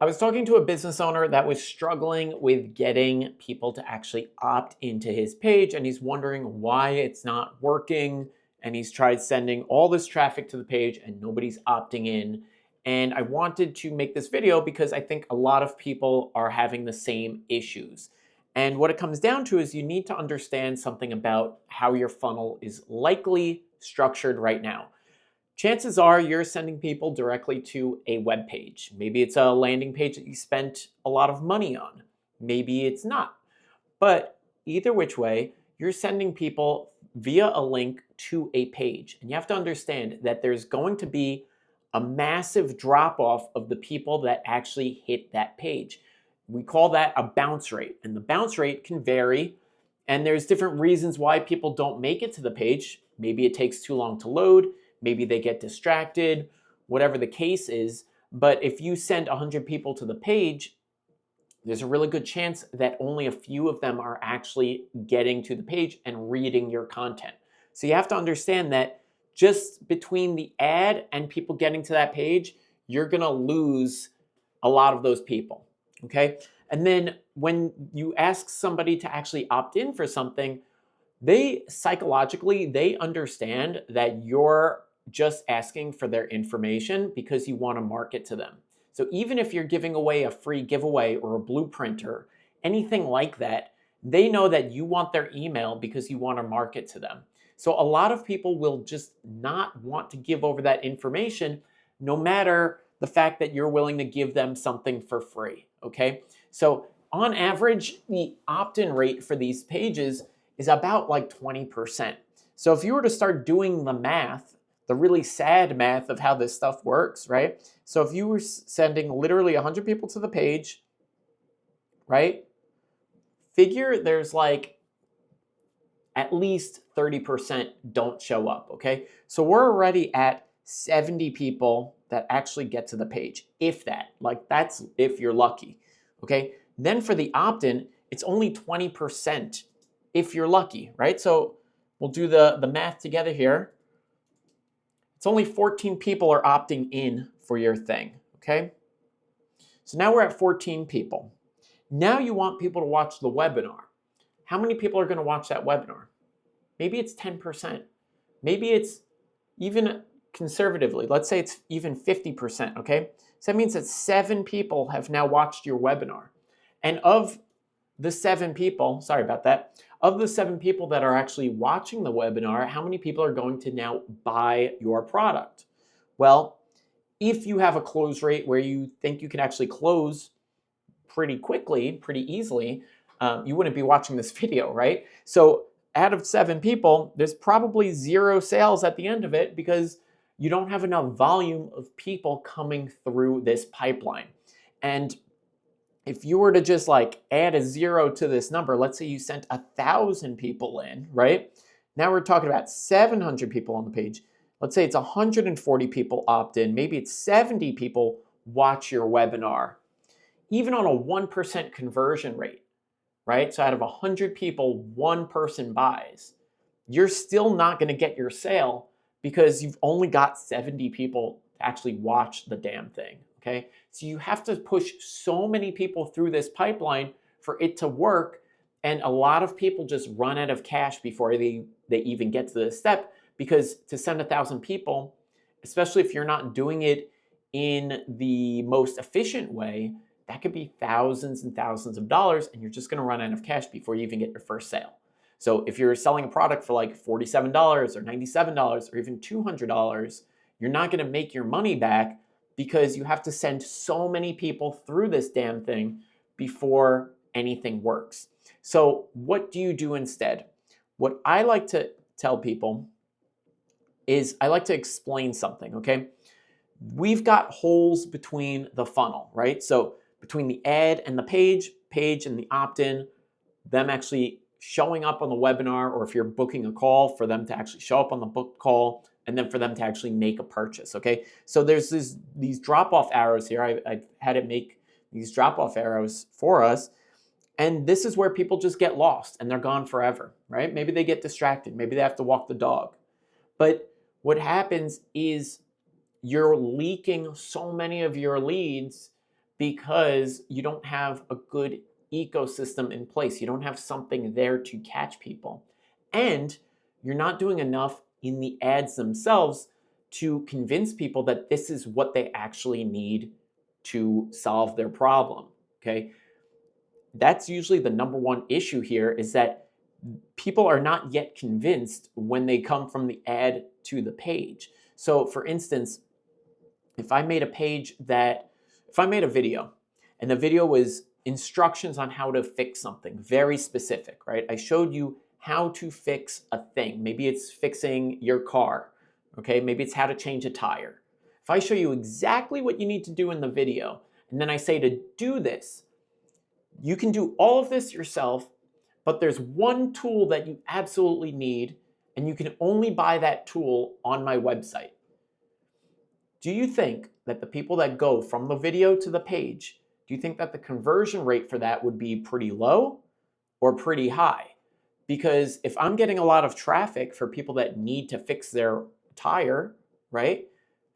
I was talking to a business owner that was struggling with getting people to actually opt into his page, and he's wondering why it's not working. And he's tried sending all this traffic to the page, and nobody's opting in. And I wanted to make this video because I think a lot of people are having the same issues. And what it comes down to is you need to understand something about how your funnel is likely structured right now. Chances are you're sending people directly to a web page. Maybe it's a landing page that you spent a lot of money on. Maybe it's not. But either which way, you're sending people via a link to a page. And you have to understand that there's going to be a massive drop off of the people that actually hit that page. We call that a bounce rate. And the bounce rate can vary. And there's different reasons why people don't make it to the page. Maybe it takes too long to load. Maybe they get distracted, whatever the case is. But if you send 100 people to the page, there's a really good chance that only a few of them are actually getting to the page and reading your content. So you have to understand that just between the ad and people getting to that page, you're going to lose a lot of those people. Okay. And then when you ask somebody to actually opt in for something, they psychologically, they understand that you're just asking for their information because you want to market to them. So even if you're giving away a free giveaway or a blueprint or anything like that, they know that you want their email because you want to market to them. So a lot of people will just not want to give over that information, no matter the fact that you're willing to give them something for free. Okay. So on average, the opt-in rate for these pages is about like 20%. So if you were to start doing the math, the really sad math of how this stuff works, right? So if you were sending literally 100 people to the page, right? Figure there's like at least 30% don't show up, okay? So we're already at 70 people that actually get to the page, if that. Like that's if you're lucky, okay? Then for the opt-in, it's only 20% if you're lucky, right? So we'll do the math together here. It's only 14 people are opting in for your thing, okay? So now we're at 14 people. Now you want people to watch the webinar. How many people are going to watch that webinar? Maybe it's 10%. Maybe it's even conservatively, let's say it's even 50%, okay? So that means that 7 people have now watched your webinar. And of the 7 people, sorry about that, of the 7 people that are actually watching the webinar, how many people are going to now buy your product? Well, if you have a close rate where you think you can actually close pretty quickly, pretty easily, you wouldn't be watching this video, right? So out of 7 people, there's probably 0 sales at the end of it because you don't have enough volume of people coming through this pipeline. And if you were to just like add a 0 to this number, let's say you sent 1,000 people in, right? Now we're talking about 700 people on the page. Let's say it's 140 people opt in. Maybe it's 70 people watch your webinar. Even on a 1% conversion rate, right? So out of 100 people, 1 person buys. You're still not going to get your sale because you've only got 70 people to actually watch the damn thing. Okay, so you have to push so many people through this pipeline for it to work. And a lot of people just run out of cash before they even get to this step, because to send 1,000 people, especially if you're not doing it in the most efficient way, that could be thousands and thousands of dollars, and you're just going to run out of cash before you even get your first sale. So if you're selling a product for like $47 or $97 or even $200, you're not going to make your money back because you have to send so many people through this damn thing before anything works. So what do you do instead? What I like to tell people is I like to explain something, okay? We've got holes between the funnel, right? So between the ad and the page and the opt-in, them actually showing up on the webinar, or if you're booking a call, for them to actually show up on the book call, and then for them to actually make a purchase, okay? So there's these drop-off arrows here. I've had it make these drop-off arrows for us, and this is where people just get lost and they're gone forever, right? Maybe they get distracted. Maybe they have to walk the dog. But what happens is you're leaking so many of your leads because you don't have a good ecosystem in place. You don't have something there to catch people. And you're not doing enough in the ads themselves to convince people that this is what they actually need to solve their problem. Okay. That's usually the number one issue here, is that people are not yet convinced when they come from the ad to the page. So for instance, if I made a video and the video was instructions on how to fix something very specific, right? I showed you how to fix a thing. Maybe it's fixing your car, okay? Maybe it's how to change a tire. If I show you exactly what you need to do in the video, and then I say to do this, you can do all of this yourself, but there's one tool that you absolutely need, and you can only buy that tool on my website. Do you think that the people that go from the video to the page, do you think that the conversion rate for that would be pretty low or pretty high? Because if I'm getting a lot of traffic for people that need to fix their tire, right,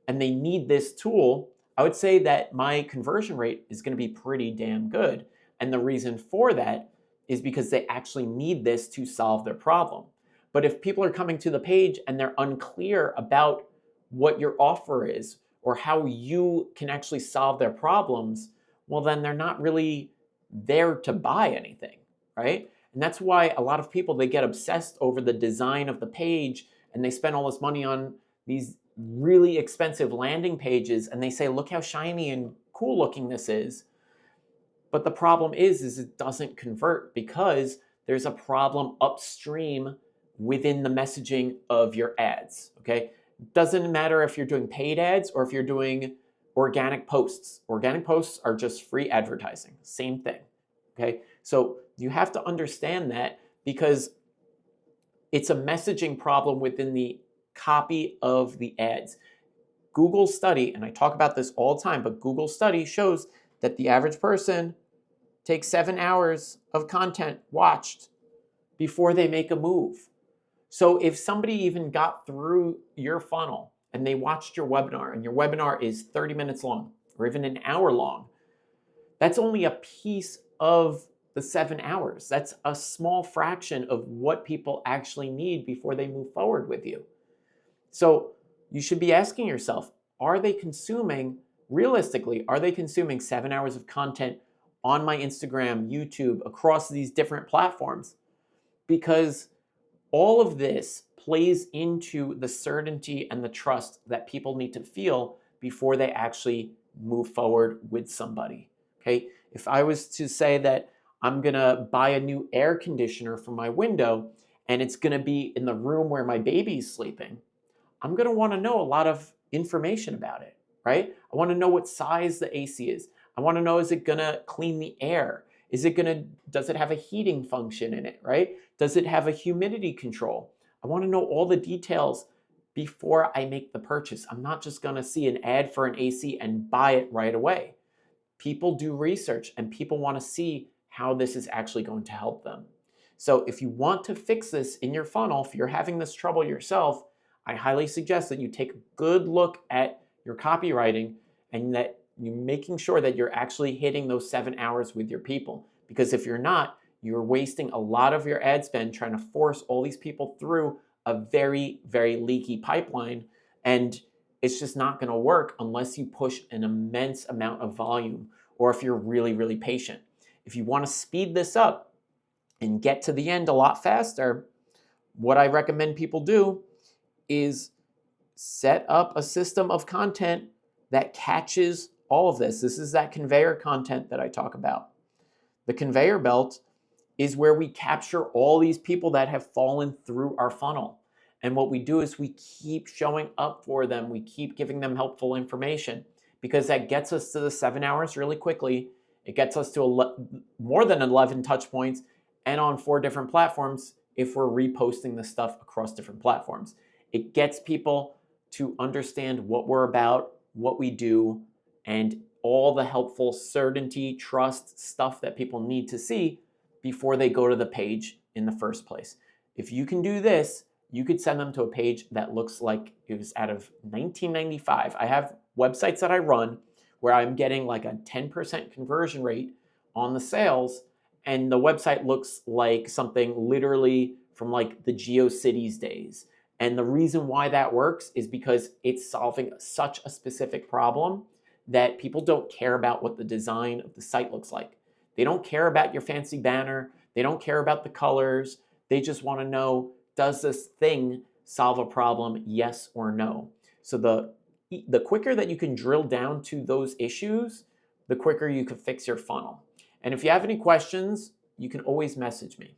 and they need this tool, I would say that my conversion rate is going to be pretty damn good. And the reason for that is because they actually need this to solve their problem. But if people are coming to the page and they're unclear about what your offer is or how you can actually solve their problems, well, then they're not really there to buy anything, right? And that's why a lot of people, they get obsessed over the design of the page and they spend all this money on these really expensive landing pages and they say, look how shiny and cool looking this is. But the problem is it doesn't convert because there's a problem upstream within the messaging of your ads, okay? Doesn't matter if you're doing paid ads or if you're doing organic posts. Organic posts are just free advertising, same thing, okay? So you have to understand that because it's a messaging problem within the copy of the ads. Google study, and I talk about this all the time, but Google study shows that the average person takes 7 hours of content watched before they make a move. So if somebody even got through your funnel and they watched your webinar and your webinar is 30 minutes long or even an hour long, that's only a piece of the 7 hours. That's a small fraction of what people actually need before they move forward with you. So you should be asking yourself, are they consuming, realistically, are they consuming 7 hours of content on my Instagram, YouTube, across these different platforms? Because all of this plays into the certainty and the trust that people need to feel before they actually move forward with somebody, okay? If I was to say that I'm gonna buy a new air conditioner for my window and it's gonna be in the room where my baby's sleeping, I'm gonna wanna know a lot of information about it, right? I wanna know what size the AC is. I wanna know, is it gonna clean the air? Does it have a heating function in it, right? Does it have a humidity control? I wanna know all the details before I make the purchase. I'm not just gonna see an ad for an AC and buy it right away. People do research and people wanna see how this is actually going to help them. So if you want to fix this in your funnel, if you're having this trouble yourself, I highly suggest that you take a good look at your copywriting and that you're making sure that you're actually hitting those 7 hours with your people. Because if you're not, you're wasting a lot of your ad spend trying to force all these people through a very, very leaky pipeline. And it's just not going to work unless you push an immense amount of volume or if you're really, really patient. If you want to speed this up and get to the end a lot faster, what I recommend people do is set up a system of content that catches all of this. This is that conveyor content that I talk about. The conveyor belt is where we capture all these people that have fallen through our funnel. And what we do is we keep showing up for them. We keep giving them helpful information because that gets us to the 7 hours really quickly. It gets us to more than 11 touch points and on 4 different platforms if we're reposting this stuff across different platforms. It gets people to understand what we're about, what we do, and all the helpful certainty, trust stuff that people need to see before they go to the page in the first place. If you can do this, you could send them to a page that looks like it was out of 1995. I have websites that I run where I'm getting like a 10% conversion rate on the sales, and the website looks like something literally from like the GeoCities days. And the reason why that works is because it's solving such a specific problem that people don't care about what the design of the site looks like. They don't care about your fancy banner. They don't care about the colors. They just want to know, does this thing solve a problem, yes or no? So the quicker that you can drill down to those issues, the quicker you can fix your funnel. And if you have any questions, you can always message me.